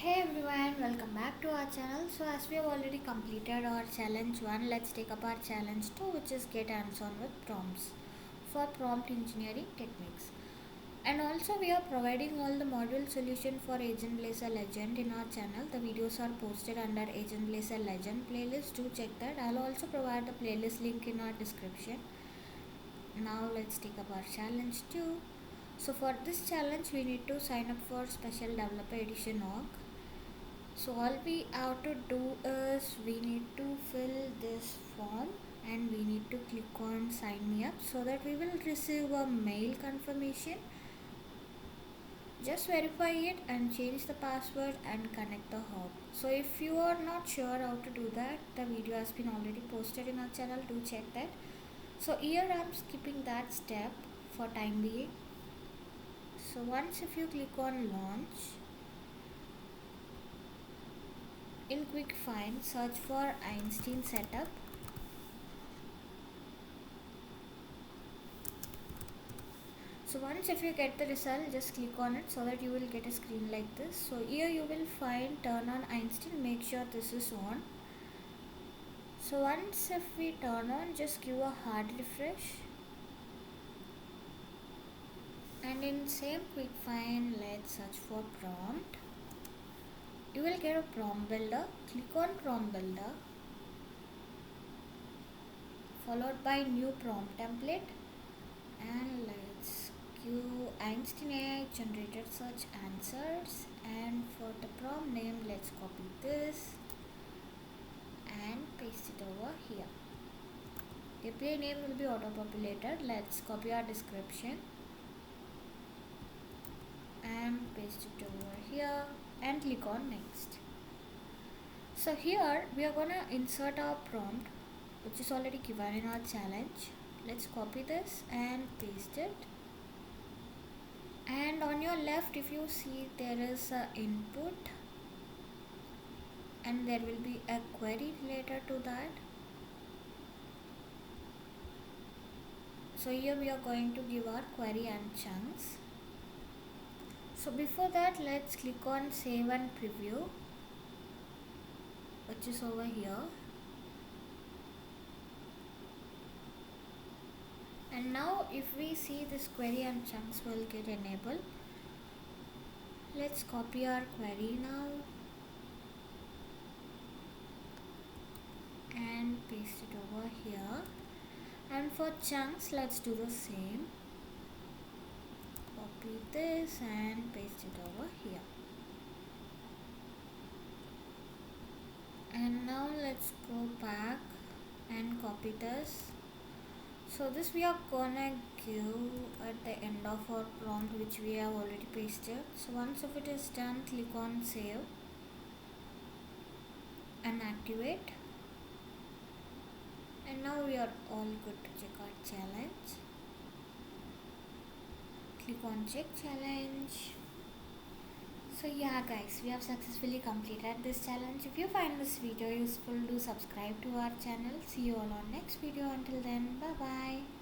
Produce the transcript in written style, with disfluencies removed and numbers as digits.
Hey everyone, welcome back to our channel. So as we have already completed our challenge 1, let's take up our challenge 2, which is get hands-on with prompts for prompt engineering techniques. And also we are providing all the module solution for Agent Blazer Legend in our channel. The videos are posted under Agent Blazer Legend playlist. Do check that. I'll also provide the playlist link in our description. Now let's take up our challenge 2. So for this challenge we need to sign up for special developer edition org. So all we have to do is we need to fill this form and we need to click on sign me up so that we will receive a mail confirmation. Just verify it and change the password and connect the hub. So if you are not sure how to do that, the video has been already posted in our channel. Do check that. So here I am skipping that step for time being. So once if you click on launch, in quick find search for Einstein setup. So once if you get the result, just click on it so that you will get a screen like this. So here you will find turn on Einstein, make sure this is on. So once if we turn on, just give a hard refresh. And in same quick find, let's search for prompt. You will get a prompt builder. Click on prompt builder, followed by new prompt template, and let's give Einstein AI generated search answers. And for the prompt name, let's copy this and paste it over here. API name will be auto populated. Let's copy our description and paste it over here and click on next. So here we are gonna insert our prompt, which is already given in our challenge. Let's copy this and paste it. And on your left, if you see, there is a input and there will be a query related to that. So here we are going to give our query and chunks. So before that, let's click on save and preview, which is over here. And now if we see, this query and chunks will get enabled. Let's copy our query now and paste it over here. And for chunks, let's do the same. Copy this and paste it over here. And now let's go back and copy this. So this we are gonna give at the end of our prompt, which we have already pasted. So once if it is done, click on save and activate. And now we are all good to check our challenge. Click on check challenge. So yeah guys, we have successfully completed this challenge. If you find this video useful, do subscribe to our channel. See you all on next video. Until then, bye bye.